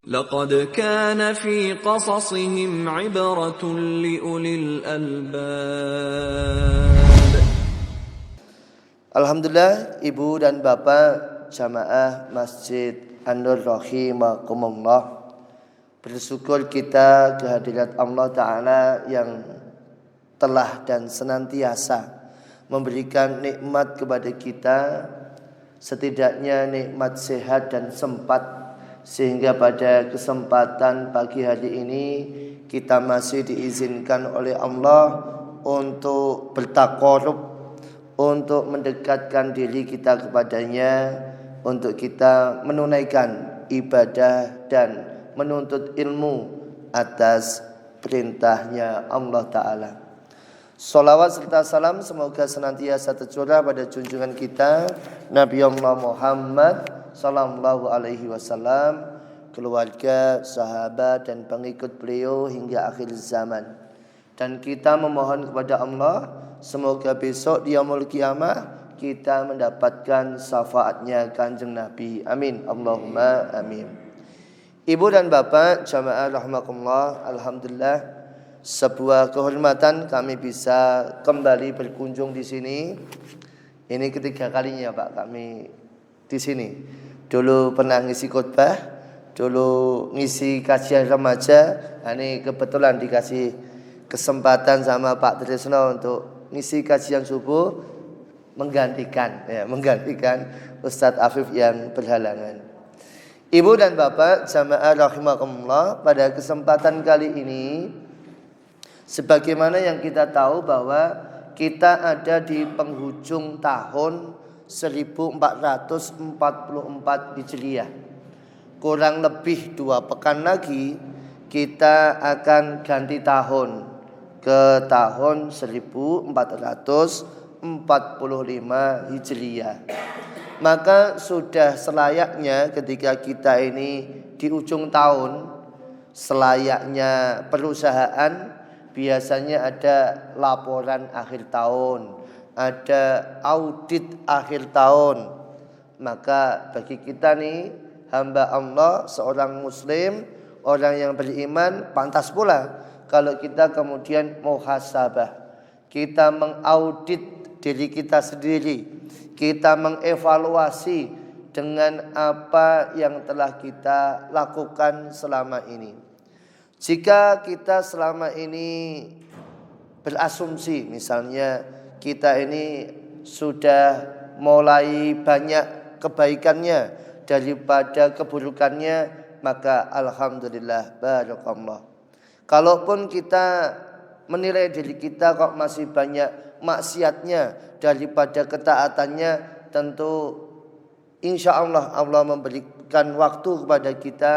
لقد كان في قصصهم عبرة لأولي الألباب. Alhamdulillah, Ibu dan Bapak jamaah Masjid An-Nur rahimakumullah. Bersyukur kita kehadirat Allah Ta'ala yang telah dan senantiasa memberikan nikmat kepada kita, setidaknya nikmat sehat dan sempat, sehingga pada kesempatan pagi hari ini kita masih diizinkan oleh Allah untuk bertaqarrub, untuk mendekatkan diri kita kepadanya, untuk kita menunaikan ibadah dan menuntut ilmu atas perintahnya Allah Ta'ala. Salawat serta salam semoga senantiasa tercurah pada junjungan kita Nabi Allah Muhammad sallallahu alaihi wasallam, keluarga, sahabat dan pengikut beliau hingga akhir zaman. Dan kita memohon kepada Allah semoga besok di yaumul qiyamah kita mendapatkan syafaatnya Kanjeng Nabi. Amin. Allahumma amin. Ibu dan Bapak jamaah rahimakumullah, alhamdulillah sebuah kehormatan kami bisa kembali berkunjung di sini. Ini ketiga kalinya Pak kami di sini. Dulu pernah ngisi khotbah, dulu ngisi kajian remaja. Ini kebetulan dikasih kesempatan sama Pak Trisno untuk ngisi kajian subuh, menggantikan Ustadz Afif yang berhalangan. Ibu dan Bapak jamaah rahimakumullah, pada kesempatan kali ini sebagaimana yang kita tahu bahwa kita ada di penghujung tahun 1444 Hijriah. Kurang lebih 2 pekan lagi kita akan ganti tahun ke tahun 1445 Hijriah. Maka sudah selayaknya ketika kita ini di ujung tahun, selayaknya perusahaan biasanya ada laporan akhir tahun, ada audit akhir tahun. Maka bagi kita nih hamba Allah, seorang muslim, orang yang beriman, pantas pula kalau kita kemudian muhasabah, kita mengaudit diri kita sendiri, kita mengevaluasi dengan apa yang telah kita lakukan selama ini. Jika kita selama ini berasumsi misalnya kita ini sudah mulai banyak kebaikannya daripada keburukannya, maka alhamdulillah barakallah. Kalaupun kita menilai diri kita kok masih banyak maksiatnya daripada ketaatannya, tentu insya Allah Allah memberikan waktu kepada kita,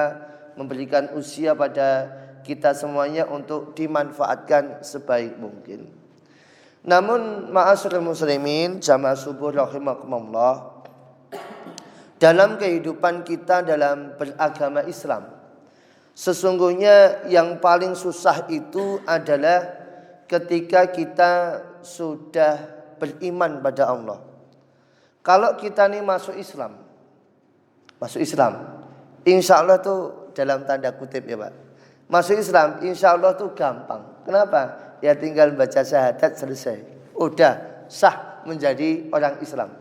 memberikan usia pada kita semuanya untuk dimanfaatkan sebaik mungkin. Namun ma'asyiral muslimin jamaah subuh rahimakumullah, dalam kehidupan kita dalam beragama Islam, sesungguhnya yang paling susah itu adalah ketika kita sudah beriman pada Allah. Kalau kita nih masuk Islam, insya Allah tuh dalam tanda kutip ya Pak, masuk Islam insya Allah tuh gampang. Kenapa? Ya tinggal baca syahadat selesai, udah sah menjadi orang Islam.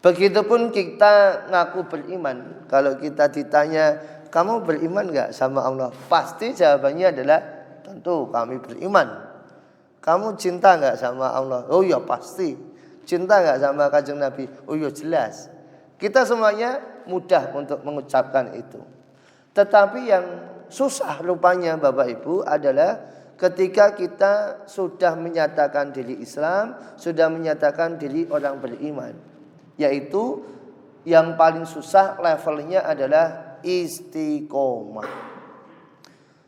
Begitupun kita ngaku beriman, kalau kita ditanya kamu beriman gak sama Allah? Pasti jawabannya adalah tentu kami beriman. Kamu cinta gak sama Allah? Oh iya pasti. Cinta gak sama Kanjeng Nabi? Oh iya jelas. Kita semuanya mudah untuk mengucapkan itu. Tetapi yang susah rupanya Bapak Ibu adalah ketika kita sudah menyatakan diri Islam, sudah menyatakan diri orang beriman. Yaitu yang paling susah levelnya adalah istiqomah.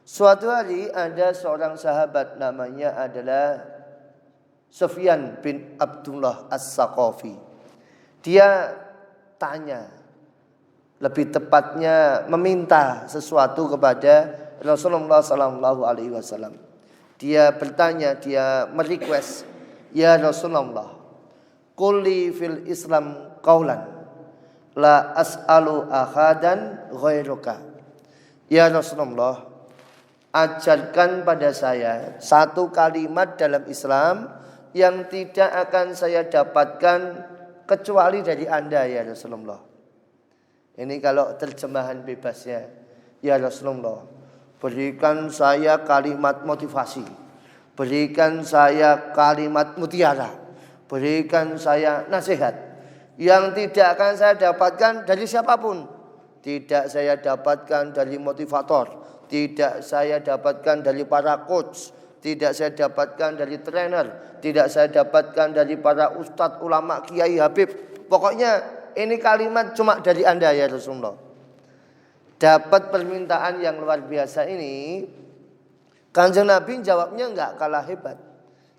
Suatu hari ada seorang sahabat namanya adalah Sufyan bin Abdullah As-Saqafi. Dia tanya, lebih tepatnya meminta sesuatu kepada Rasulullah SAW. Dia bertanya, dia merequest, ya Rasulullah, qulli fil Islam qaulan la as'alu ahadan ghairuka. Ya Rasulullah, ajarkan pada saya satu kalimat dalam Islam yang tidak akan saya dapatkan kecuali dari Anda ya Rasulullah. Ini kalau terjemahan bebasnya. Ya Rasulullah, berikan saya kalimat motivasi, berikan saya kalimat mutiara, berikan saya nasihat yang tidak akan saya dapatkan dari siapapun. Tidak saya dapatkan dari motivator, tidak saya dapatkan dari para coach, tidak saya dapatkan dari trainer, tidak saya dapatkan dari para ustadz, ulama, kiai, habib. Pokoknya ini kalimat cuma dari Anda ya Rasulullah. Dapat permintaan yang luar biasa ini, Kanjeng Nabi jawabnya enggak kalah hebat.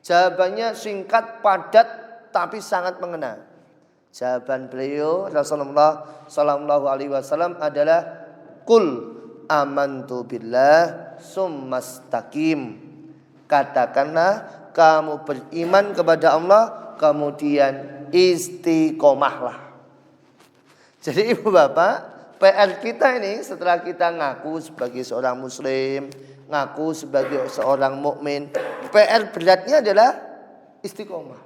Jawabannya singkat, padat, tapi sangat mengena. Jawaban beliau Rasulullah sallallahu alaihi wasallam adalah Qul amantu billah summastaqim. Katakanlah kamu beriman kepada Allah, kemudian istiqomahlah. Jadi ibu bapak, PR kita ini setelah kita ngaku sebagai seorang muslim, ngaku sebagai seorang mukmin, PR beratnya adalah istiqomah.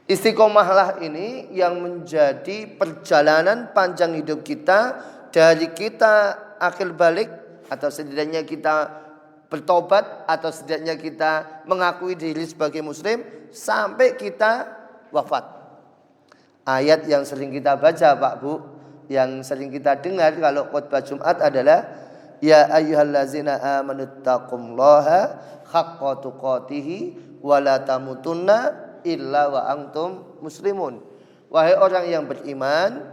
Istiqomahlah ini yang menjadi perjalanan panjang hidup kita, dari kita akil balik atau setidaknya kita bertobat atau setidaknya kita mengakui diri sebagai muslim sampai kita wafat. Ayat yang sering kita baca Pak Bu, yang sering kita dengar kalau khutbah Jumat adalah ya ayyuhallazina amanuttaqullaha haqqa tuqatih wa la tamutunna illa wa antum muslimun. Wahai orang yang beriman,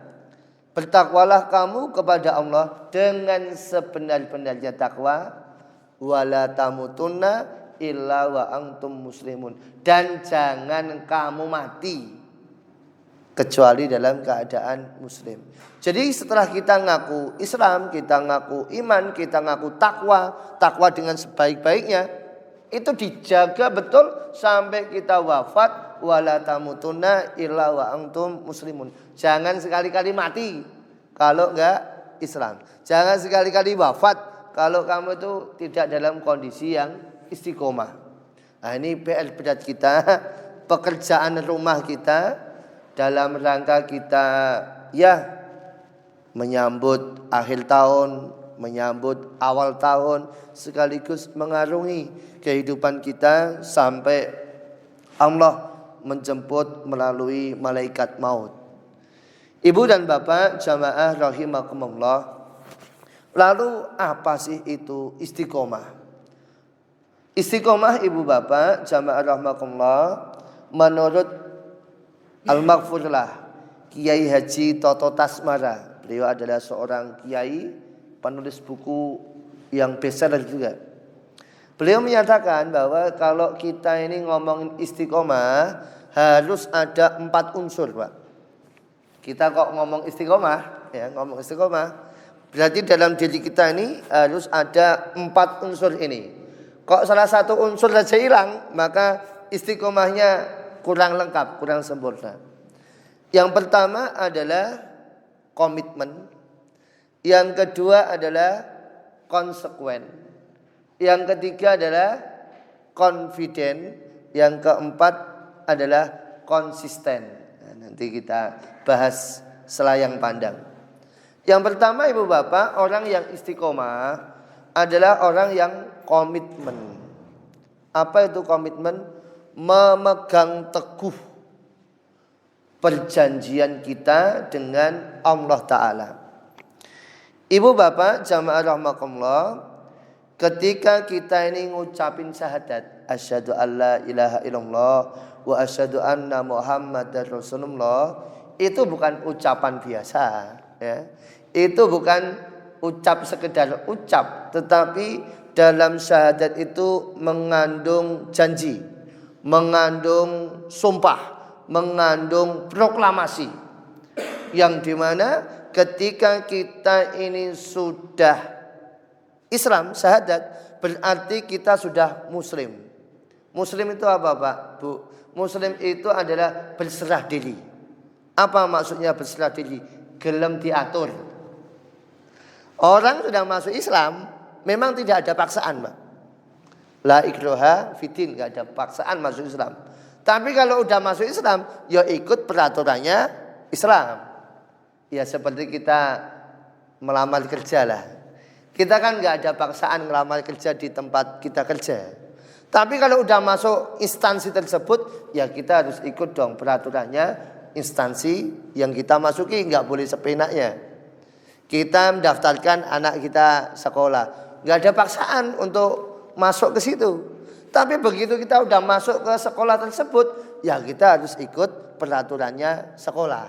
bertakwalah kamu kepada Allah dengan sebenar-benarnya takwa, wa la tamutunna illa wa antum muslimun, dan jangan kamu mati kecuali dalam keadaan muslim. Jadi setelah kita ngaku Islam, kita ngaku iman, kita ngaku takwa dengan sebaik-baiknya, itu dijaga betul sampai kita wafat. Wala tamutunna illa wa antum muslimun. Jangan sekali-kali mati kalau enggak Islam. Jangan sekali-kali wafat kalau kamu itu tidak dalam kondisi yang istiqomah. Nah, ini PR berat kita, pekerjaan rumah kita dalam rangka kita ya menyambut akhir tahun, menyambut awal tahun, sekaligus mengarungi kehidupan kita sampai Allah menjemput melalui malaikat maut. Ibu dan bapak jamaah rahimakumullah, lalu apa sih itu istiqomah? Istiqomah ibu bapak jamaah rahimakumullah, menurut Al-Maghfurlah Kiai Haji Toto Tasmara, beliau adalah seorang kiai, penulis buku yang bestseller juga. Beliau menyatakan bahwa kalau kita ini ngomongin istiqomah harus ada 4 unsur, Pak. Kita kok ngomong istiqomah, ya ngomong istiqomah, berarti dalam diri kita ini harus ada 4 unsur ini. Kok salah satu unsur saja hilang, maka istiqomahnya kurang lengkap, kurang sempurna. Yang pertama adalah komitmen. Yang kedua adalah konsekuen. Yang ketiga adalah confident. Yang keempat adalah konsisten. Nah, nanti kita bahas selayang pandang. Yang pertama ibu bapak, orang yang istiqomah adalah orang yang komitmen. Apa itu komitmen? Memegang teguh perjanjian kita dengan Allah Ta'ala. Ibu bapak jamaah rahmakumullah, ketika kita ini ngucapin syahadat asyhadu alla ilaha illallah wa asyhadu anna muhammadar rasulullah, itu bukan ucapan biasa ya. Itu bukan ucap sekedar ucap, tetapi dalam syahadat itu mengandung janji, mengandung sumpah, mengandung proklamasi, yang dimana ketika kita ini sudah Islam, syahadat, berarti kita sudah muslim. Muslim itu apa Pak, Bu? Muslim itu adalah berserah diri. Apa maksudnya berserah diri? Gelem diatur. Orang sudah masuk Islam, memang tidak ada paksaan, Pak. La ikraha fiddin, enggak ada paksaan masuk Islam. Tapi kalau udah masuk Islam, ya ikut peraturannya Islam. Ya seperti kita melamar kerja lah. Kita kan enggak ada paksaan melamar kerja di tempat kita kerja. Tapi kalau udah masuk instansi tersebut, ya kita harus ikut dong peraturannya instansi yang kita masuki, enggak boleh sepenaknya. Kita mendaftarkan anak kita sekolah, nggak ada paksaan untuk masuk ke situ. Tapi begitu kita udah masuk ke sekolah tersebut, ya kita harus ikut peraturannya sekolah.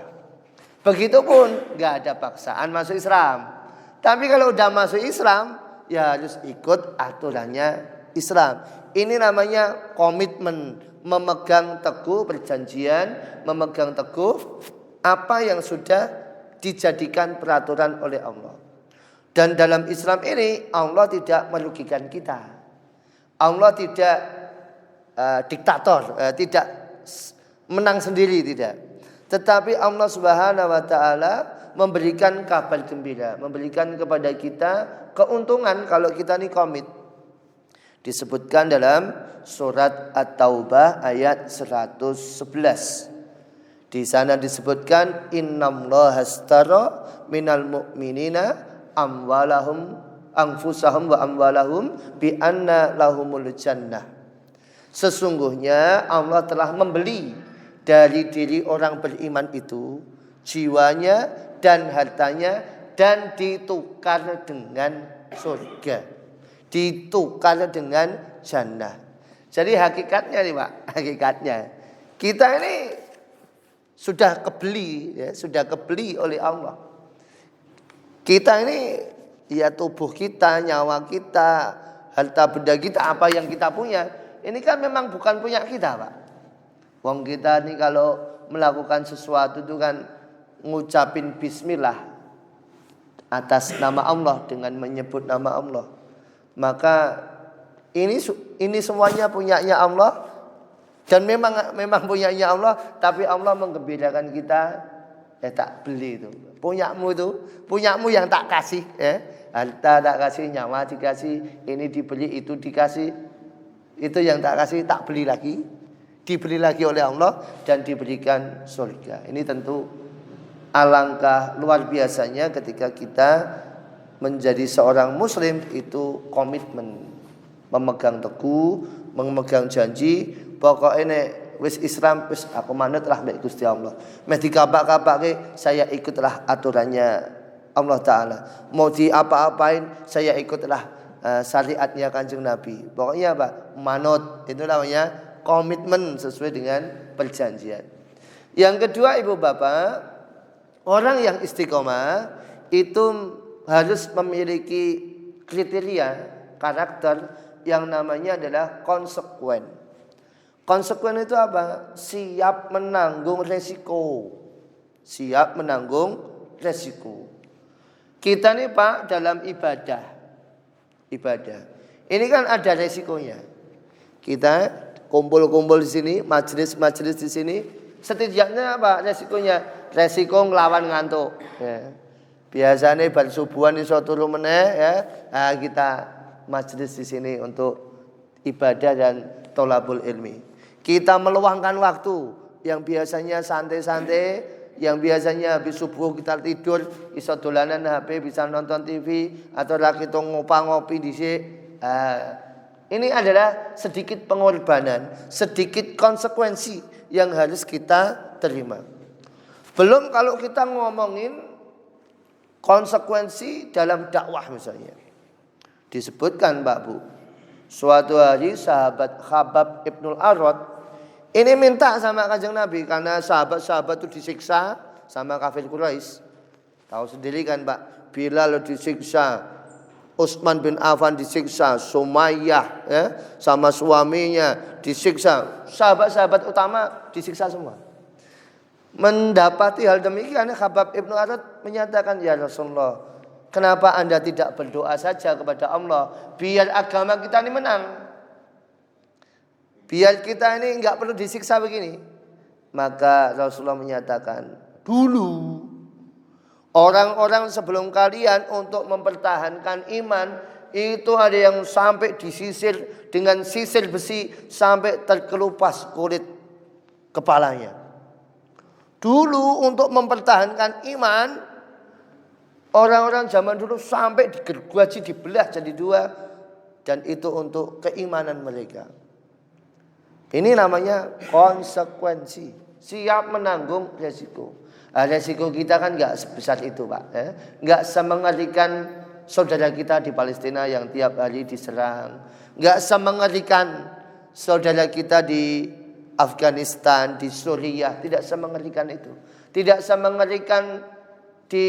Begitupun nggak ada paksaan masuk Islam. Tapi kalau udah masuk Islam, ya harus ikut aturannya Islam. Ini namanya komitmen, memegang teguh perjanjian, memegang teguh apa yang sudah dijadikan peraturan oleh Allah. Dan dalam Islam ini Allah tidak merugikan kita. Allah tidak diktator, tidak menang sendiri, tidak. Tetapi Allah Subhanahu wa taala memberikan kabar gembira, memberikan kepada kita keuntungan kalau kita ini komit. Disebutkan dalam surat At-Taubah ayat 111. Di sana disebutkan innallaha astara minal mu'minina amwalahum anfusahum wa amwalahum bi anna lahumul jannah. Sesungguhnya Allah telah membeli dari diri orang beriman itu jiwanya dan hartanya dan ditukar dengan surga. Ditukar dengan jannah. Jadi hakikatnya nih Pak, hakikatnya kita ini sudah kebeli, ya, sudah kebeli oleh Allah. Kita ini, ya tubuh kita, nyawa kita, harta benda kita, apa yang kita punya, ini kan memang bukan punya kita, Pak. Wong kita ini kalau melakukan sesuatu itu kan ngucapin bismillah atas nama Allah dengan menyebut nama Allah. Maka ini semuanya punyanya Allah. Dan memang punyanya Allah, tapi Allah menggembirakan kita, ya tak beli itu. Punyamu yang tak kasih, ya. Harta tak kasih, nyawa dikasih, ini dibeli, itu dikasih. Itu yang tak kasih, tak beli lagi. Dibeli lagi oleh Allah dan diberikan surga. Ini tentu alangkah luar biasanya ketika kita menjadi seorang muslim itu komitmen, memegang teguh, memegang janji. Pokoknya nek wis Islam wis aku manut lah mek Gusti Allah. Meh dikabak-kabake saya ikutlah aturannya Allah taala. Mau di apa-apain saya ikutlah syariatnya Kanjeng Nabi. Pokoknya apa? Manut. Itu namanya komitmen sesuai dengan perjanjian. Yang kedua Ibu Bapak, orang yang istiqomah itu harus memiliki kriteria karakter yang namanya adalah konsekuen. Konsekuen itu apa? Siap menanggung resiko. Siap menanggung resiko. Kita nih Pak dalam ibadah. Ini kan ada resikonya. Kita kumpul-kumpul di sini, majelis-majelis di sini, setidaknya apa resikonya? Resiko ngelawan ngantuk. Ya. Biasanya bar subuhan iso turu meneh ya. Nah, kita majelis di sini untuk ibadah dan tholabul ilmi. Kita meluangkan waktu yang biasanya santai-santai, yang biasanya habis subuh kita tidur, iso dolanan HP, bisa nonton TV atau lagi to ngopi dhisik. Ini adalah sedikit pengorbanan, sedikit konsekuensi yang harus kita terima. Belum kalau kita ngomongin konsekuensi dalam dakwah misalnya. Disebutkan Mbak Bu, suatu hari sahabat Khabbab Ibnul Arad ini minta sama Kanjeng Nabi karena sahabat-sahabat itu disiksa sama kafir Quraisy. Tahu sendiri kan Pak, Bilal disiksa, Utsman bin Affan disiksa, Sumayyah ya, sama suaminya disiksa. Sahabat-sahabat utama disiksa semua. Mendapati hal demikian, Khabbab Ibnu Arad menyatakan, "Ya Rasulullah, kenapa Anda tidak berdoa saja kepada Allah biar agama kita ini menang? Biar kita ini enggak perlu disiksa begini." Maka Rasulullah menyatakan, "Dulu Orang-orang sebelum kalian untuk mempertahankan iman itu ada yang sampai disisir dengan sisir besi sampai terkelupas kulit kepalanya. Dulu untuk mempertahankan iman, orang-orang zaman dulu sampai digergaji, dibelah jadi dua, dan itu untuk keimanan mereka. Ini namanya konsekuensi, siap menanggung resiko. Resiko kita kan nggak sebesar itu, Pak. Nggak semengerikan saudara kita di Palestina yang tiap hari diserang. Nggak semengerikan saudara kita di Afghanistan, di Suriah. Tidak semengerikan itu. Tidak semengerikan di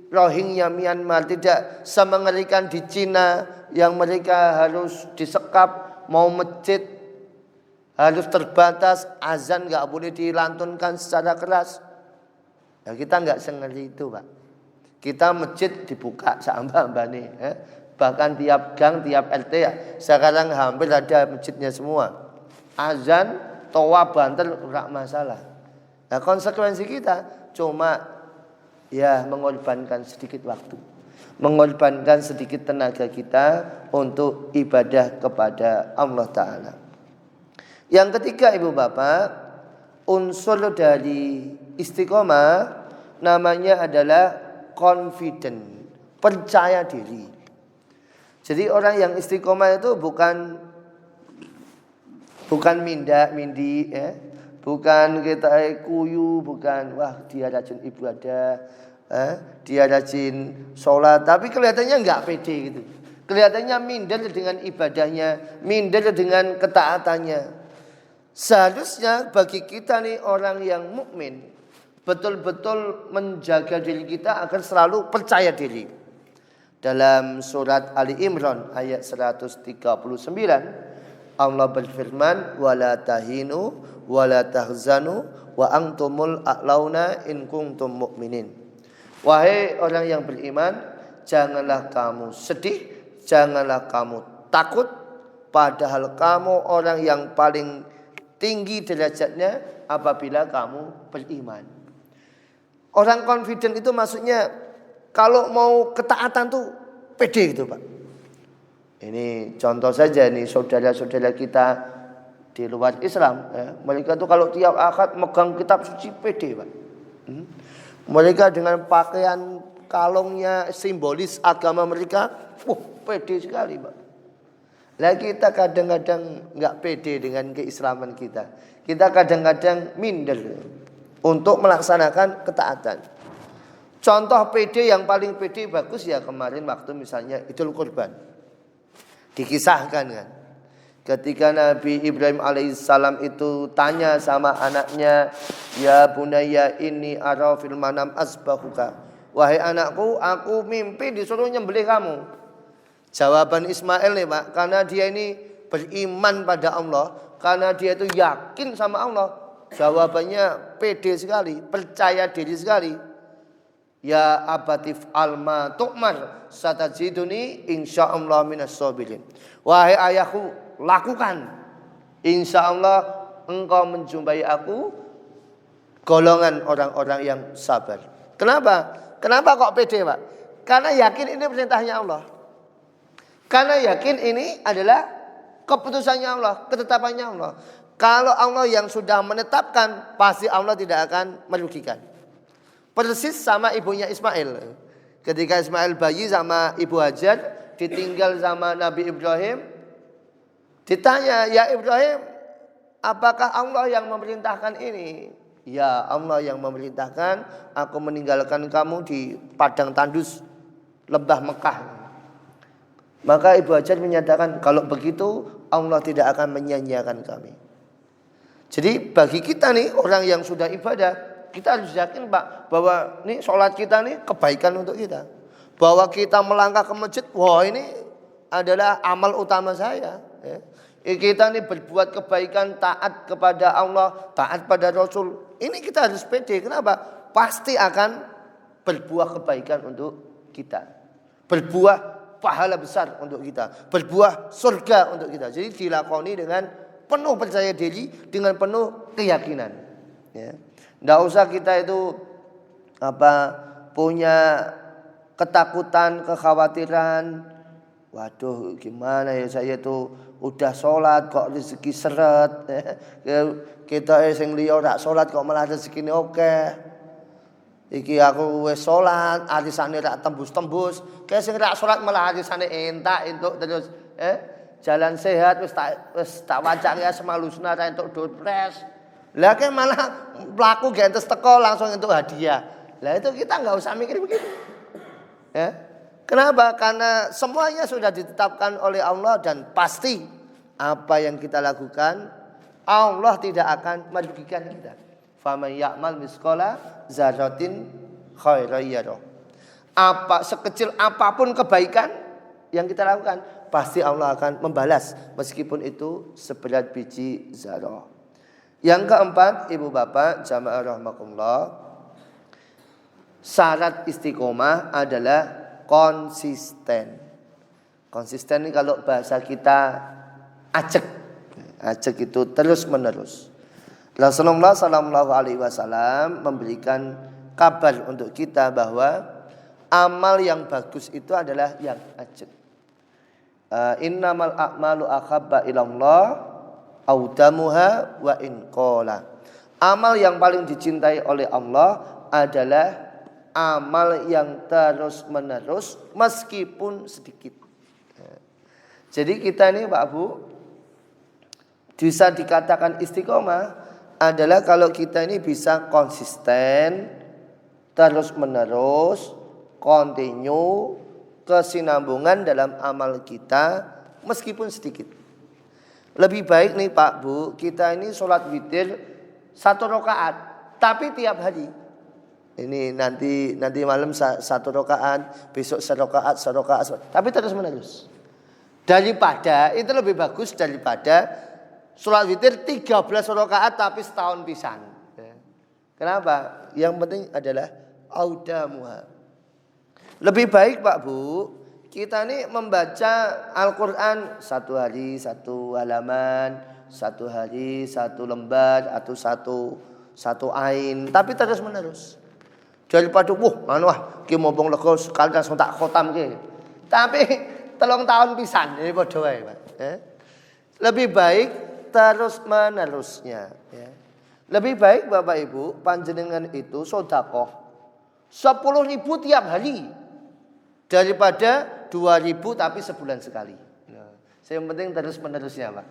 Rohingya Myanmar. Tidak semengerikan di Cina yang mereka harus disekap, mau masjid harus terbatas, azan nggak boleh dilantunkan secara keras. Nah, kita nggak sengeri itu, Pak. Kita masjid dibuka seambang-ambang bahkan tiap gang, tiap RT ya. Sekarang hampir ada masjidnya semua. Azan, toa, banter, enggak masalah. Nah, konsekuensi kita cuma ya mengorbankan sedikit waktu, mengorbankan sedikit tenaga kita untuk ibadah kepada Allah Ta'ala. Yang ketiga, Ibu Bapak, unsur dari istiqomah namanya adalah confident, percaya diri. Jadi orang yang istiqomah itu bukan minda-mindi, bukan kita kuyu, bukan wah dia rajin ibadah, dia rajin sholat, tapi kelihatannya nggak pede gitu. Kelihatannya minder dengan ibadahnya, minder dengan ketaatannya. Seharusnya bagi kita nih orang yang mukmin betul-betul menjaga diri kita agar selalu percaya diri. Dalam surat Ali Imran ayat 139 Allah berfirman, wala tahinu wala tahzanu wa antumul a'launa in kuntum mu'minin. Wahai orang yang beriman, janganlah kamu sedih, janganlah kamu takut, padahal kamu orang yang paling tinggi derajatnya apabila kamu beriman. Orang confident itu maksudnya kalau mau ketaatan tuh pede gitu, Pak. Ini contoh saja nih saudara-saudara kita di luar Islam, mereka tuh kalau tiap akad megang kitab suci pede, Pak. Mereka dengan pakaian kalungnya simbolis agama mereka, pede sekali, Pak. Lah kita kadang-kadang nggak pede dengan keislaman kita. Kita kadang-kadang minder untuk melaksanakan ketaatan. Contoh pede yang paling pede bagus ya kemarin waktu misalnya Idul Kurban. Dikisahkan kan. Ketika Nabi Ibrahim alaihissalam itu tanya sama anaknya, ya bunayya inni ara fil manam asbahuka. Wahai anakku, aku mimpi disuruh nyembelih kamu. Jawaban Ismail nih, Pak, karena dia ini beriman pada Allah, karena dia itu yakin sama Allah. Jawabannya pede sekali, percaya diri sekali. Ya abatif alma tu'mar satajiduni insyaallah minas sabirin. Wahai ayahku, lakukan. Insyaallah engkau menjumpai aku golongan orang-orang yang sabar. Kenapa? Kenapa kok pede, Pak? Karena yakin ini perintahnya Allah. Karena yakin ini adalah keputusannya Allah, ketetapannya Allah. Kalau Allah yang sudah menetapkan, pasti Allah tidak akan merugikan. Persis sama ibunya Ismail. Ketika Ismail bayi sama ibu Hajar, ditinggal sama Nabi Ibrahim, ditanya, ya Ibrahim, apakah Allah yang memerintahkan ini? Ya Allah yang memerintahkan aku meninggalkan kamu di padang tandus lembah Mekah. Maka Ibu Hajar menyatakan, kalau begitu Allah tidak akan menyia-nyiakan kami. Jadi bagi kita nih orang yang sudah ibadah, kita harus yakin, Pak, bahwa nih sholat kita nih kebaikan untuk kita. Bahwa kita melangkah ke masjid, wah ini adalah amal utama saya. Kita nih berbuat kebaikan, taat kepada Allah, taat pada Rasul. Ini kita harus pede. Kenapa? Pasti akan berbuah kebaikan untuk kita. Berbuah pahala besar untuk kita. Berbuah surga untuk kita. Jadi dilakoni dengan penuh percaya diri, dengan penuh keyakinan. Ya. Nggak usah kita itu punya ketakutan, kekhawatiran, waduh gimana ya saya tuh udah sholat kok rezeki seret. Kita sing liya rak sholat kok malah rezekine oke. Iki aku wis sholat, arisane rak tembus-tembus. Kayak sing rak sholat malah arisane entuk terus jalan sehat wis tak wacake asmaul husna ra entuk dompres. Lah kayak malah pelaku gentes teko langsung entuk hadiah. Lah itu kita enggak usah mikir begitu. Ya. Kenapa? Karena semuanya sudah ditetapkan oleh Allah dan pasti apa yang kita lakukan Allah tidak akan merugikan kita. Faman ya'mal misqala dzarratin khairan yarah. Apa sekecil apapun kebaikan yang kita lakukan pasti Allah akan membalas meskipun itu seberat biji zarah. Yang keempat, Ibu Bapak jamaah rahimakumullah, syarat istiqomah adalah konsisten. Konsisten ini kalau bahasa kita ajek. Ajek itu terus menerus. Rasulullah sallallahu alaihi wasallam memberikan kabar untuk kita bahwa amal yang bagus itu adalah yang ajek. Innamal a'malu ahabba ilallah audamuha wa in qala. Amal yang paling dicintai oleh Allah adalah amal yang terus menerus meskipun sedikit. Jadi kita ini Pak Bu bisa dikatakan istiqomah adalah kalau kita ini bisa konsisten, terus menerus, continue, kesinambungan dalam amal kita meskipun sedikit. Lebih baik nih Pak Bu, kita ini sholat witir 1 rakaat, tapi tiap hari. Ini nanti malam 1 rakaat, besok 1 rakaat, tapi terus menerus. Daripada itu lebih bagus daripada sholat witir 13 rakaat tapi setahun pisan. Kenapa? Yang penting adalah audamuha. Lebih baik Pak Bu, kita ini membaca Al-Quran 1 hari 1 halaman, 1 hari 1 lembar atau 1 ain, tapi terus menerus. Daripada ki mumpung lego sekali langsung tak khotam ki. Tapi 3 tahun pisan ini padha wae, Pak. Lebih baik terus menerusnya, ya. Lebih baik Bapak Ibu panjenengan itu sedekah 10.000 tiap hari daripada 2.000 tapi sebulan sekali. Nah, yang penting terus menerusnya, Pak.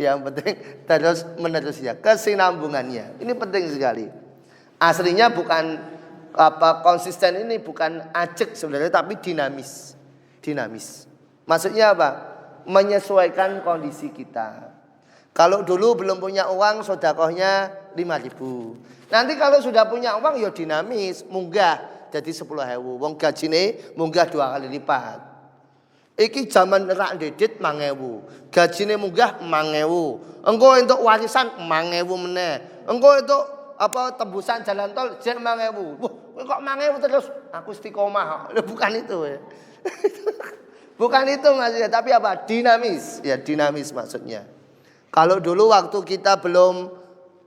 Yang penting terus menerusnya, kesinambungannya. Ini penting sekali. Aslinya bukan konsisten ini bukan ajek sebenarnya tapi dinamis. Dinamis. Maksudnya apa? Menyesuaikan kondisi kita. Kalau dulu belum punya uang sedekahnya 5.000. Nanti kalau sudah punya uang ya dinamis, munggah jadi 10.000. Wong gajine munggah 2 kali lipat. Iki zaman rak dedit 5.000. Gajine munggah 5.000. Engko entuk warisan 5.000 meneh. Engko entuk tembusan jalan tol jen 5.000. Wah, kok 5.000 terus aku istiqomah. Bukan itu ya. Bukan itu maksudnya, tapi apa? Dinamis. Ya, dinamis maksudnya. Kalau dulu waktu kita belum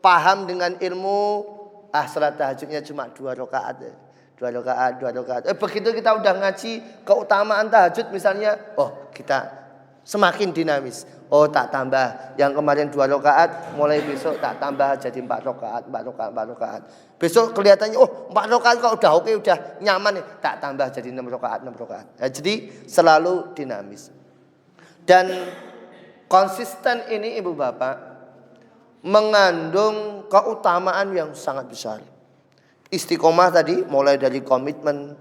paham dengan ilmu, salat tahajudnya cuma 2 rakaat ya. 2 rakaat. Begitu kita udah ngaji keutamaan tahajud misalnya, kita semakin dinamis. Tak tambah. Yang kemarin 2 rakaat, mulai besok tak tambah jadi 4 rakaat. Besok kelihatannya 4 rakaat kok udah oke, udah nyaman nih, tak tambah jadi 6 rakaat. Jadi selalu dinamis. Dan konsisten ini Ibu Bapak mengandung keutamaan yang sangat besar. Istiqomah tadi mulai dari komitmen,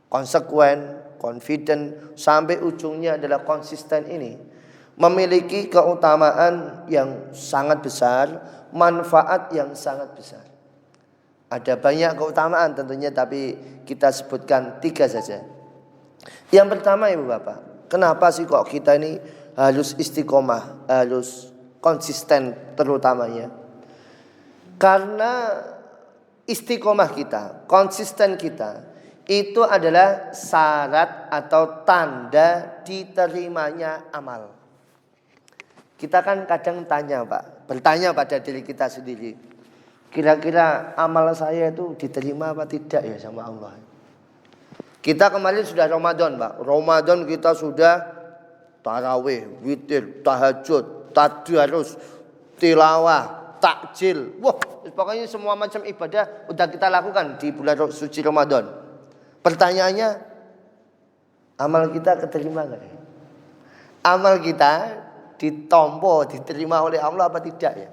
konsekuen, confident sampai ujungnya adalah konsisten ini memiliki keutamaan yang sangat besar, manfaat yang sangat besar. Ada banyak keutamaan tentunya tapi kita sebutkan 3 saja. Yang pertama Ibu Bapak, kenapa sih kok kita ini harus istiqomah, harus konsisten terutamanya? Karena istiqomah kita, konsisten kita itu adalah syarat atau tanda diterimanya amal. Kita kan kadang bertanya pada diri kita sendiri. kira-kira amal saya itu diterima apa tidak ya sama Allah. Kita kemarin sudah Ramadan, Pak. Ramadan kita sudah tarawih, witir, tahajud, tadarus, tilawah, takjil. Wah, pokoknya semua macam ibadah udah kita lakukan di bulan suci Ramadan. Pertanyaannya, amal kita keterima enggak ya? Amal kita ditompo, diterima oleh Allah apa tidak ya?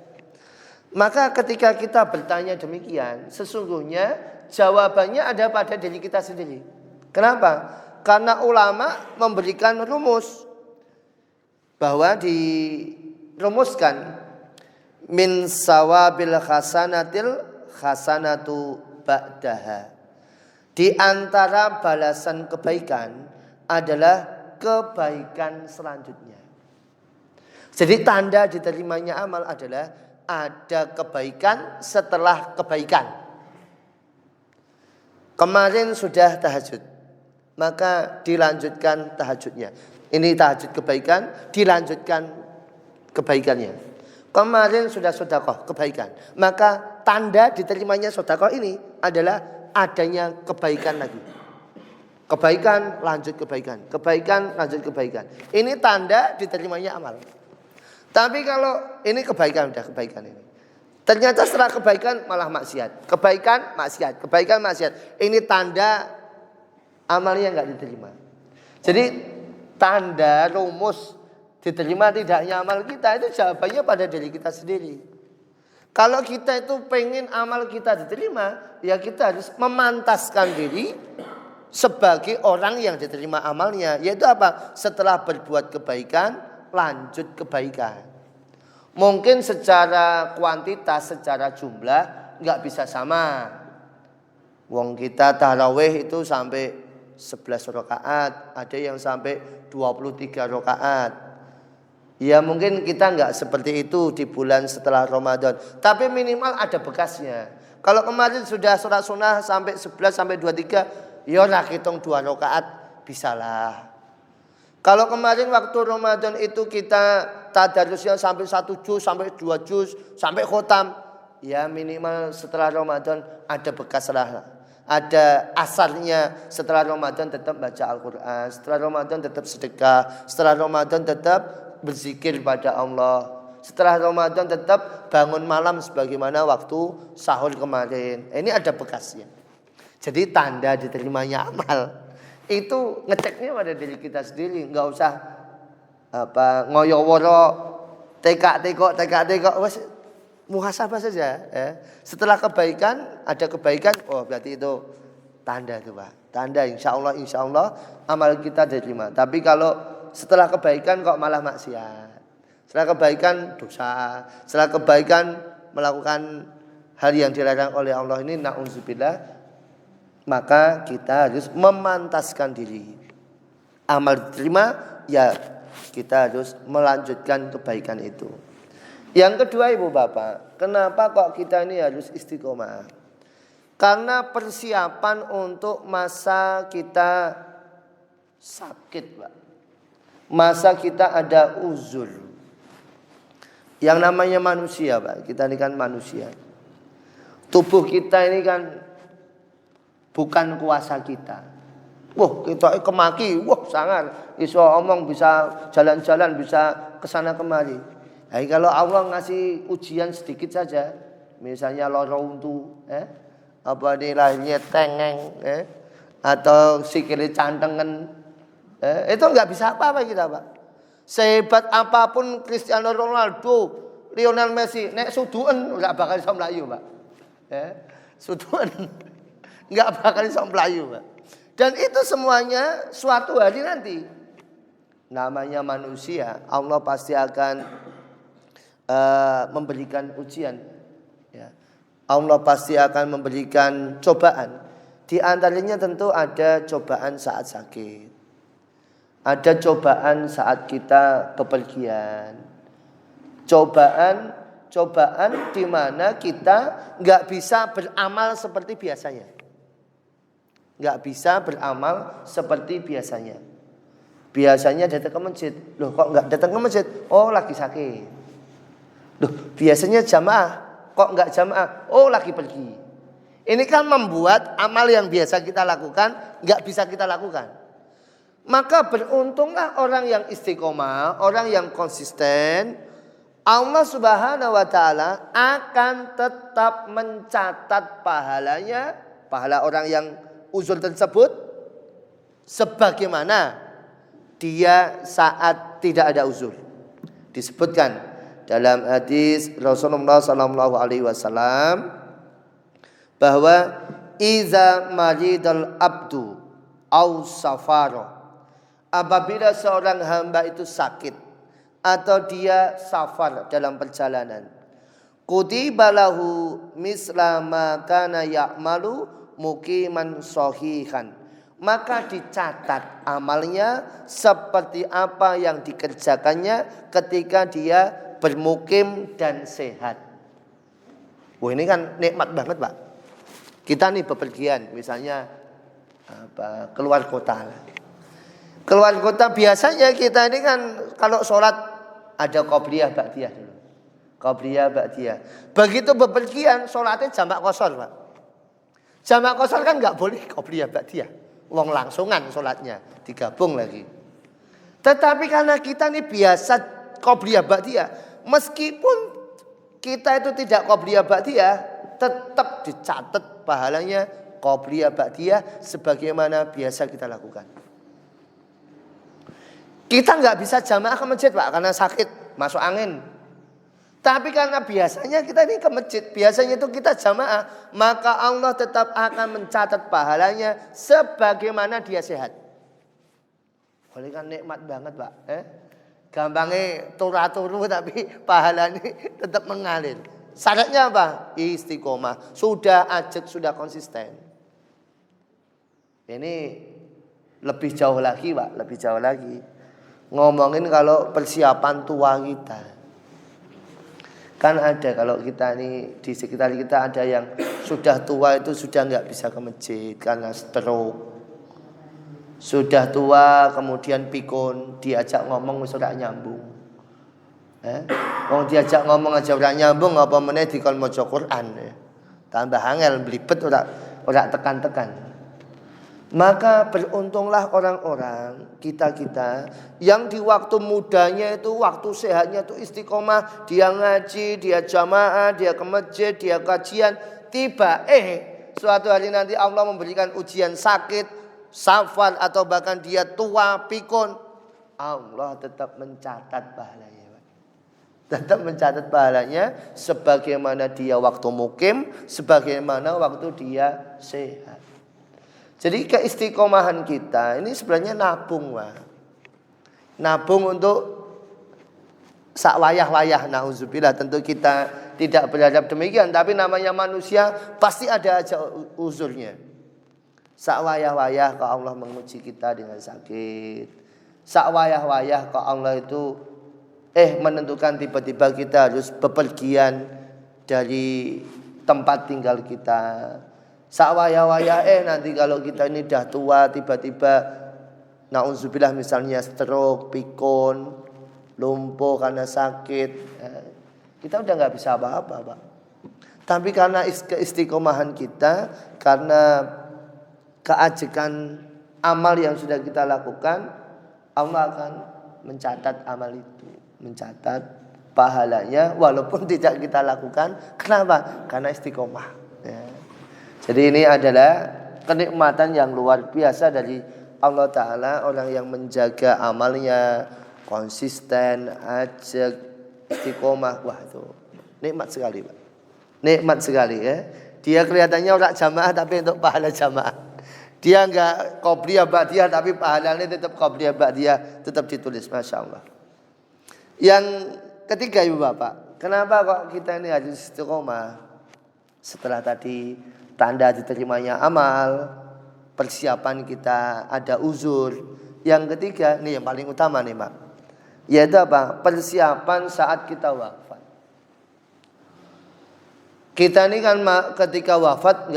Maka ketika kita bertanya demikian, sesungguhnya jawabannya ada pada diri kita sendiri. Kenapa? Karena ulama memberikan rumus bahwa dirumuskan min sawabil hasanatil hasanatu ba'daha. Di antara balasan kebaikan adalah kebaikan selanjutnya. Jadi tanda diterimanya amal adalah ada kebaikan setelah kebaikan. Kemarin sudah tahajud, maka dilanjutkan tahajudnya. Ini tahajud kebaikan, dilanjutkan kebaikannya. Kemarin sudah sedekah kebaikan, maka tanda diterimanya sedekah ini adalah adanya kebaikan lagi. Kebaikan lanjut kebaikan, kebaikan lanjut kebaikan. Ini tanda diterimanya amal. Tapi kalau ini kebaikan, udah kebaikan ini. Ternyata setelah kebaikan malah maksiat. Kebaikan, maksiat. Kebaikan, maksiat. Ini tanda amalnya enggak diterima. Jadi tanda rumus diterima tidaknya amal kita itu jawabannya pada diri kita sendiri. Kalau kita itu pengen amal kita diterima, ya kita harus memantaskan diri sebagai orang yang diterima amalnya. Yaitu apa? Setelah berbuat kebaikan, lanjut kebaikan. Mungkin secara kuantitas, secara jumlah nggak bisa sama. Wong kita tarawih itu sampai 11 rakaat, ada yang sampai 23 rakaat. Ya mungkin kita nggak seperti itu di bulan setelah Ramadan, tapi minimal ada bekasnya. Kalau kemarin sudah sholat sunnah sampai 11 sampai 23, ya lah hitung 2 rakaat bisalah. Kalau kemarin waktu Ramadan itu kita tadarusnya sampai 1 juz, sampai 2 juz, sampai khotam, ya minimal setelah Ramadan ada bekas lah. Ada asarnya. Setelah Ramadan tetap baca Al-Quran, setelah Ramadan tetap sedekah, setelah Ramadan tetap berzikir pada Allah, setelah Ramadan tetap bangun malam sebagaimana waktu sahur kemarin. Ini ada bekasnya. Jadi tanda diterimanya amal itu ngeceknya pada diri kita sendiri, nggak usah ngoyoworo, tekak-tekok, wes muhasabah saja. Setelah kebaikan ada kebaikan, oh berarti itu tanda itu Pak, tanda insya Allah amal kita diterima. Tapi kalau setelah kebaikan kok malah maksiat, setelah kebaikan dosa, setelah kebaikan melakukan hal yang dilarang oleh Allah, ini na'udzubillah. Maka kita harus memantaskan diri. Amal diterima, ya kita harus melanjutkan kebaikan itu. Yang kedua Ibu Bapak, kenapa kok kita ini harus istiqomah? Karena persiapan untuk masa kita sakit Pak. Masa kita ada uzur. Yang namanya manusia Pak, kita ini kan manusia. Tubuh kita ini kan bukan kuasa kita. Wah, kita kemaki, wah sangat. Iso omong bisa jalan-jalan, bisa kesana kemari. Nah, kalau Allah ngasih ujian sedikit saja, misalnya loro untu, apa nilainya tengeng, atau sikile cantengen, itu nggak bisa apa-apa kita Pak. Sehebat apapun Cristiano Ronaldo, Lionel Messi, nek suduen nggak bakal bisa melayu Pak. Suduen nggak bakal bisa melayu Pak. Dan itu semuanya suatu hari nanti. Namanya manusia, Allah pasti akan memberikan ujian. Ya. Allah pasti akan memberikan cobaan. Di antaranya tentu ada cobaan saat sakit. Ada cobaan saat kita bepergian. Cobaan di mana kita nggak bisa beramal seperti biasanya. Nggak bisa beramal seperti biasanya. Biasanya datang ke masjid. Loh kok nggak datang ke masjid? Oh lagi sakit. Loh biasanya jamaah. kok nggak jamaah? Oh, lagi pergi. Ini kan membuat amal yang biasa kita lakukan nggak bisa kita lakukan. Maka beruntunglah orang yang istiqomah, orang yang konsisten. Allah Subhanahu wa taala akan tetap mencatat pahalanya, pahala orang yang uzur tersebut sebagaimana dia saat tidak ada uzur. Disebutkan dalam hadis Rasulullah sallallahu alaihi wasallam bahwa iza maridal abdu au safaro, apabila seorang hamba itu sakit atau dia safar dalam perjalanan, kutiba lahu misla ma kana ya'malu muqiman sahihan, maka dicatat amalnya seperti apa yang dikerjakannya ketika dia bermukim dan sehat. Wah, ini kan nikmat banget, Pak. Kita nih bepergian, misalnya keluar kota. Keluar kota biasanya kita ini kan kalau sholat ada qobliyah ba'diyah dulu. Qobliyah ba'diyah. Begitu bepergian sholatnya jamak qashar, Pak. Jamak qashar kan nggak boleh qobliyah ba'diyah. Wong langsungan sholatnya, digabung lagi. Tetapi karena kita ini biasa qobliyah ba'diyah, meskipun kita itu tidak qobliyah ba'diyah, tetap dicatat pahalanya qobliyah ba'diyah sebagaimana biasa kita lakukan. Kita nggak bisa jamaah ke masjid, Pak, karena sakit, masuk angin. Tapi karena biasanya kita ini ke masjid, biasanya itu kita jamaah, maka Allah tetap akan mencatat pahalanya sebagaimana dia sehat. Oleh kan nikmat banget, Pak. Gampangnya turu tapi pahalanya tetap mengalir. Syaratnya apa? Istiqomah. Sudah ajak, sudah konsisten. Ini lebih jauh lagi, Pak, lebih jauh lagi. Ngomongin kalau persiapan tua kita. Kan ada kalau kita nih di sekitar kita ada yang sudah tua itu sudah nggak bisa ke masjid karena stroke. Sudah tua kemudian pikun, diajak ngomong wis ora nyambung. Wong diajak ngomong aja ora nyambung, apa meneh dikon maca Quran. Tambah angel blibet ora tekan-tekan. Maka beruntunglah orang-orang kita yang di waktu mudanya itu, waktu sehatnya itu istiqomah, dia ngaji, dia jamaah, dia ke masjid, dia kajian. Tiba suatu hari nanti Allah memberikan ujian sakit, safar atau bahkan dia tua, pikun, Allah tetap mencatat pahalanya. Tetap mencatat pahalanya sebagaimana dia waktu mukim, sebagaimana waktu dia sehat. Jadi keistiqomahan kita ini sebenarnya nabung, Pak. Nabung untuk sak wayah-wayah, nauzubillah. Tentu kita tidak berharap demikian, tapi namanya manusia pasti ada aja uzurnya. Sak wayah-wayah kalau Allah menguji kita dengan sakit. Sak wayah-wayah kalau Allah itu menentukan tiba-tiba kita harus bepergian dari tempat tinggal kita. Sawaya-waya nanti kalau kita ini dah tua tiba-tiba nauzubillah misalnya stroke, pikun, lumpuh karena sakit, kita udah nggak bisa apa-apa, Pak. Tapi karena keistiqomahan kita, karena keajekan amal yang sudah kita lakukan, Allah akan mencatat amal itu, mencatat pahalanya walaupun tidak kita lakukan. Kenapa? Karena istiqomah. Jadi ini adalah kenikmatan yang luar biasa dari Allah Ta'ala. Orang yang menjaga amalnya, konsisten, ajak, istiqomah. Wah, itu nikmat sekali, Pak. Nikmat sekali ya. Dia kelihatannya orang jamaah tapi untuk pahala jamaah. Dia enggak qobliyah ba'diyah tapi pahalanya tetap qobliyah ba'diyah, tetap ditulis. Masya Allah. Yang ketiga, Ibu Bapak, kenapa kok kita ini harus istiqomah? Setelah tadi tanda diterimanya amal, persiapan kita ada uzur. Yang ketiga, ini yang paling utama nih, Pak. Yaitu apa? Persiapan saat kita wafat. Kita ini kan ketika wafat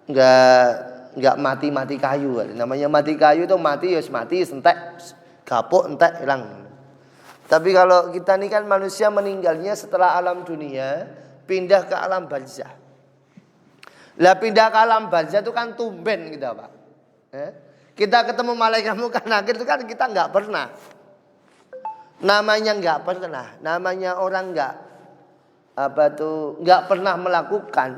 enggak mati kayu. Namanya mati kayu itu mati entek, gapuk entek hilang. Tapi kalau kita ini kan manusia meninggalnya setelah alam dunia, pindah ke alam barzah. Lah pindah ke alam barzah itu kan tumben kita Pak. Kita ketemu malaikat munkar nakir itu kan kita nggak pernah. Namanya nggak pernah. Namanya orang nggak pernah melakukan.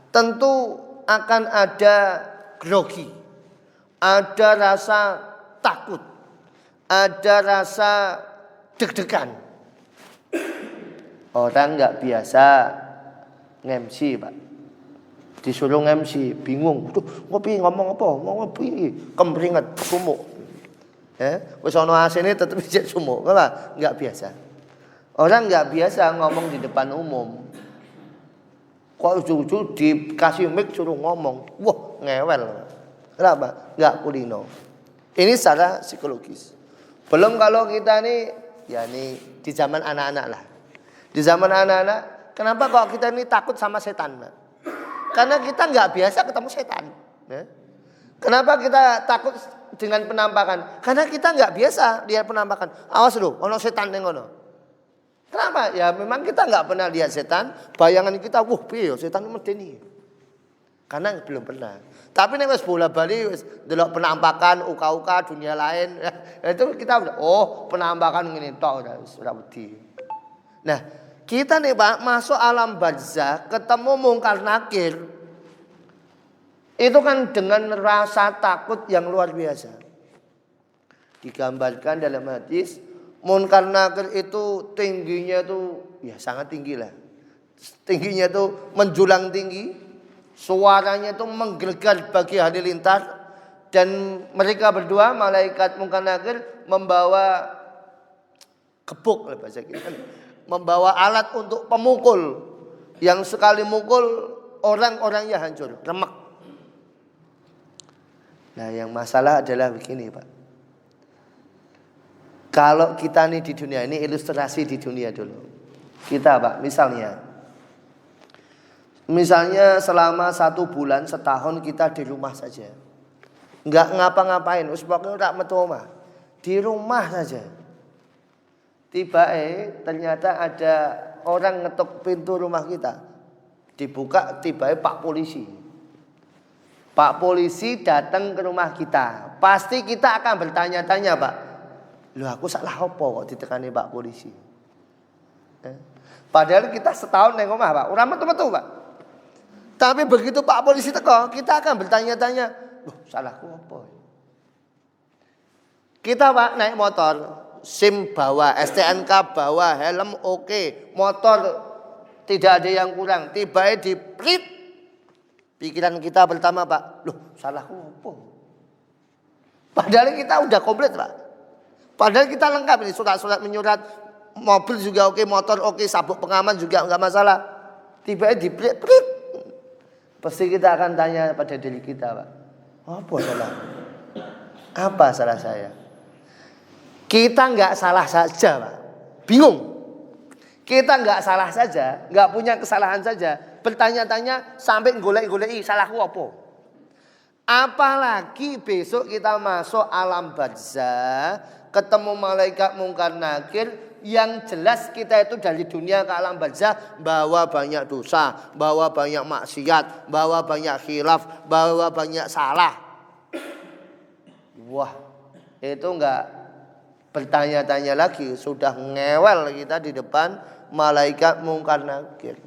Tentu akan ada grogi, ada rasa takut, ada rasa deg-degan. Orang nggak biasa nge-MC Pak, disuruh nge-MC bingung, ngopi ngomong apa, mau ngopi kemringet sumuk, wis ono asine tetep ijek sumuk, nggak biasa. Orang nggak biasa ngomong di depan umum. Kok ujung-ujung dikasih mic suruh ngomong, wah ngewel. Kenapa? Nggak kulino. Ini secara psikologis. Belum kalau kita nih, ya nih di zaman anak-anak lah. Di zaman anak-anak, kenapa kok kita ini takut sama setan? Karena kita nggak biasa ketemu setan. Kenapa kita takut dengan penampakan? Karena kita nggak biasa lihat penampakan. Awas loh, ono setan yang ono. Kenapa? Ya memang kita nggak pernah lihat setan. Bayangan kita, wah piye setan medeni. Karena belum pernah. Tapi nek wis bola-bali wis delok penampakan uka-uka dunia lain, itu kita udah penampakan ngene tok ora wedi. Nah, kita nih Pak masuk alam barzah, ketemu mungkar nakir. Itu kan dengan rasa takut yang luar biasa. Digambarkan dalam hadis, munkar nakir itu tingginya itu ya sangat tinggi lah. Tingginya itu menjulang tinggi. Suaranya itu menggelegar bagi halilintar. Dan mereka berdua, malaikat munkar nakir, membawa gebuk bahasa kita, membawa alat untuk pemukul. Yang sekali mukul orang-orangnya hancur, remek. Nah yang masalah adalah begini Pak. Kalau kita nih di dunia ini, ilustrasi di dunia dulu. Kita Pak Misalnya selama 1 bulan, setahun kita di rumah saja. Enggak ngapa-ngapain, pokoknya ora metu omah. Di rumah saja. Ternyata ada orang ngetuk pintu rumah kita. Dibuka Pak polisi. Pak polisi datang ke rumah kita. Pasti kita akan bertanya-tanya Pak. Loh aku salah apa kok ditekani Pak polisi? Padahal kita setahun neng omah Pak. Ora metu-metu Pak. Tapi begitu Pak polisi teko, kita akan bertanya-tanya, loh salahku apa? Kita Pak naik motor, SIM bawa, STNK bawa, helm oke, motor tidak ada yang kurang. Tiba-tiba di prit, pikiran kita pertama Pak, loh salahku apa? Padahal kita udah komplit Pak. Padahal kita lengkap ini, surat-surat menyurat, mobil juga oke, motor oke, sabuk pengaman juga enggak masalah. Tiba-tiba di prit, pasti kita akan tanya pada diri kita Pak, apa salah? Apa salah saya? Kita nggak salah saja Pak, bingung. Kita nggak salah saja, nggak punya kesalahan saja, bertanya-tanya sampai golek-goleki salahku apa? Apalagi besok kita masuk alam barzah, ketemu malaikat munkar nakir. Yang jelas kita itu dari dunia ke alam barzah bawa banyak dosa, bawa banyak maksiat, bawa banyak khilaf, bawa banyak salah. Wah, itu enggak bertanya-tanya lagi, sudah ngewel kita di depan malaikat munkar nakir.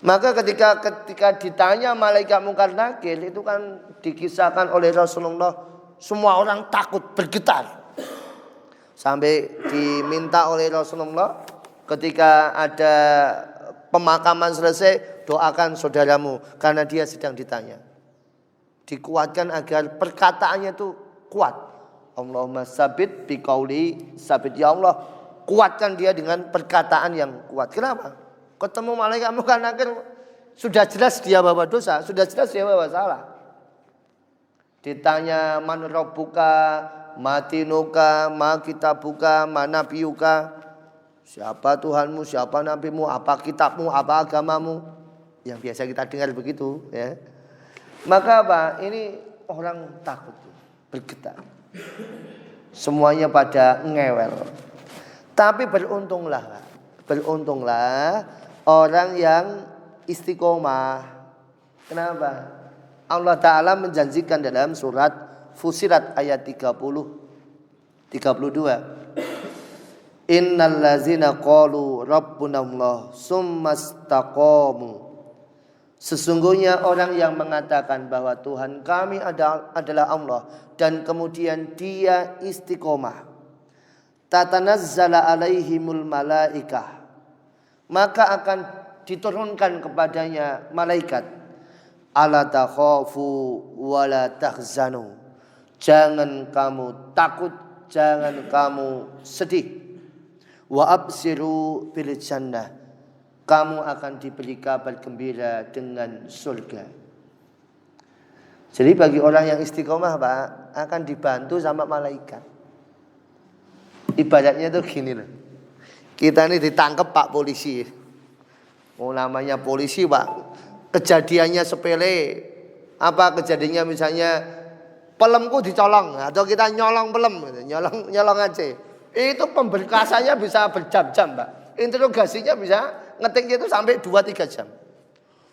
Maka ketika ditanya malaikat munkar nakir, itu kan dikisahkan oleh Rasulullah, semua orang takut, bergetar. Sampai diminta oleh Rasulullah ketika ada pemakaman selesai, doakan saudaramu karena dia sedang ditanya. Dikuatkan agar perkataannya itu kuat. Allahumma sabit biqauli sabit, ya Allah kuatkan dia dengan perkataan yang kuat. Kenapa? Ketemu malaikat munkar nakir, sudah jelas dia bawa dosa, sudah jelas dia bawa salah. Ditanya man rabbuka, matinuka, ma kitabuka, mana nabiyuka, siapa Tuhanmu, siapa nabimu, apa kitabmu, apa agamamu, yang biasa kita dengar begitu ya. Maka apa? Ini orang takut, bergetar. Semuanya pada ngewel. Tapi beruntunglah orang yang istiqomah. Kenapa? Allah Ta'ala menjanjikan dalam surat Fussilat ayat 32. Innal ladzina qalu rabbunallah summastaqamu. Sesungguhnya orang yang mengatakan bahwa Tuhan kami adalah Allah dan kemudian dia istiqomah. Tatanazzala alaihimul malaikah. Maka akan diturunkan kepadanya malaikat. Ala takhafu wala tahzanu. Jangan kamu takut, jangan kamu sedih. Wa absiru bil jannah. Kamu akan diberi kabar gembira dengan surga. Jadi bagi orang yang istiqomah Pak, akan dibantu sama malaikat. Ibaratnya tuh gini loh. Kita ini ditangkap Pak polisi. Oh namanya polisi Pak. Kejadiannya sepele. Apa kejadiannya misalnya pelemku dicolong atau kita nyolong pelem, nyolong aja. Itu pemberkasannya bisa berjam-jam Pak. Interogasinya bisa ngetiknya itu sampai 2-3 jam.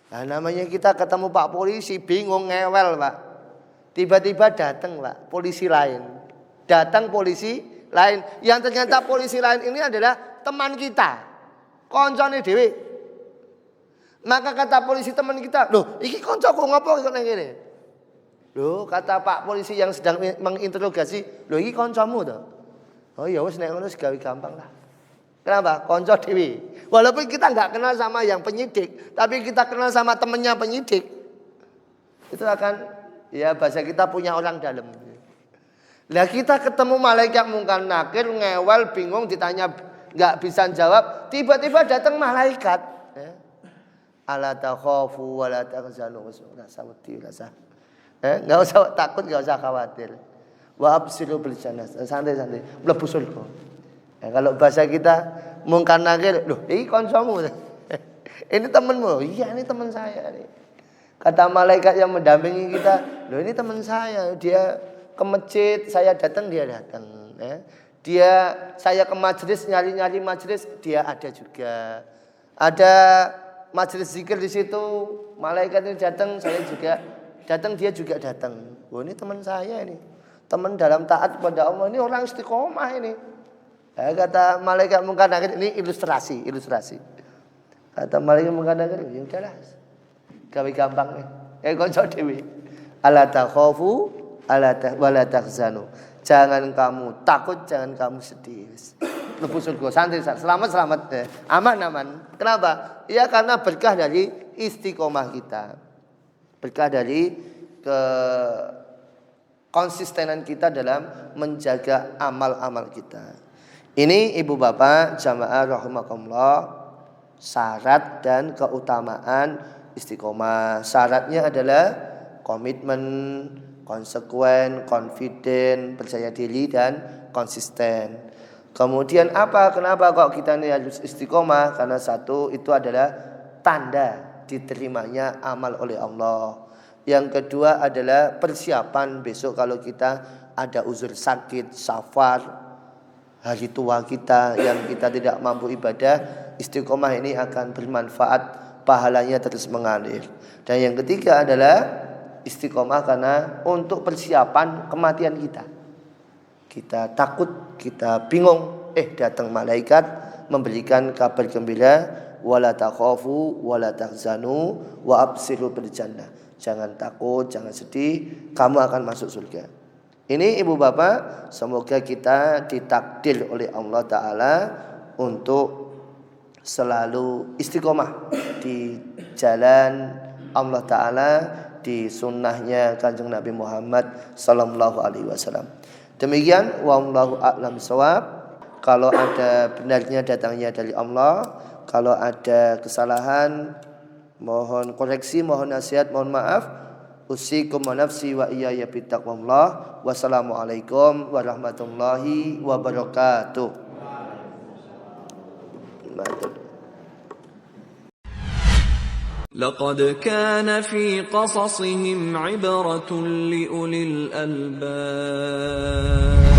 Nah namanya kita ketemu Pak polisi bingung ngewel Pak. Tiba-tiba datang Pak polisi lain. Datang polisi lain yang ternyata polisi lain ini adalah teman kita. Koncone dhewe. Maka kata polisi teman kita, "Loh, iki koncoku ngopo kok nang kene?" Loh, kata Pak polisi yang sedang menginterogasi, "Loh, iki koncomu to?" "Oh ya wis nek ngono gawe gampang lah." Kenapa? Konco dewi. Walaupun kita nggak kenal sama yang penyidik, tapi kita kenal sama temennya penyidik, itu akan ya bahasa kita punya orang dalam. Lah kita ketemu malaikat mungkar nakir, ngewel, bingung, ditanya nggak bisa jawab, tiba-tiba datang malaikat. Ala takhafu wa la tahzanu. Nggak usah takut, nggak usah khawatir. Wa absiru bil jannah. Santai-santai, mlebu surga. Kalau bahasa kita mungkar nakir, loh ini koncomu. Ini temanmu. Iya ini teman saya nih. Kata malaikat yang mendampingi kita, loh ini teman saya. Dia ke masjid, saya datang dia datang. Saya ke majelis, nyari-nyari majelis, dia ada juga. Ada majelis zikir di situ, malaikat ini datang, saya juga datang, dia juga datang. Oh ini teman saya ini. Teman dalam taat kepada Allah, ini orang istiqomah ini. Kata malaikat mungkar nakir, ini ilustrasi. Kata malaikat mungkar nakir, ya udahlah, gawe gampang nih. Konco dewi. Ala takhafu, wala tahzanu. Jangan kamu takut, jangan kamu sedih. Lebu surga, santai, selamat, aman. Kenapa? Ya karena berkah dari istiqomah kita, berkah dari konsistenan kita dalam menjaga amal-amal kita. Ini ibu bapak jamaah rahimakumullah, syarat dan keutamaan istiqomah. Syaratnya adalah komitmen, konsekuen, confident, percaya diri dan konsisten. Kemudian apa? Kenapa kok kita ini harus istiqomah? Karena satu itu adalah tanda diterimanya amal oleh Allah. Yang kedua adalah persiapan besok kalau kita ada uzur sakit, safar, hari tua kita yang kita tidak mampu ibadah, istiqomah ini akan bermanfaat, pahalanya terus mengalir. Dan yang ketiga adalah istiqomah karena untuk persiapan kematian kita. Kita takut, kita bingung, datang malaikat memberikan kabar gembira, wala takhafu wala tahzanu wa absiru bil jannah. Jangan takut, jangan sedih, kamu akan masuk surga. Ini ibu bapak, semoga kita ditakdir oleh Allah Ta'ala untuk selalu istiqomah di jalan Allah Ta'ala, di sunnahnya Kanjeng Nabi Muhammad Sallallahu Alaihi Wasallam. Demikian, wallahu a'lam bishawab. Kalau ada benarnya datangnya dari Allah, kalau ada kesalahan mohon koreksi, mohon nasihat, mohon maaf. Usikum wa nafsi wa iyaya bittaqwallah. Wassalamualaikum warahmatullahi wabarakatuh. لقد كان في قصصهم عبرة لأولي الألباب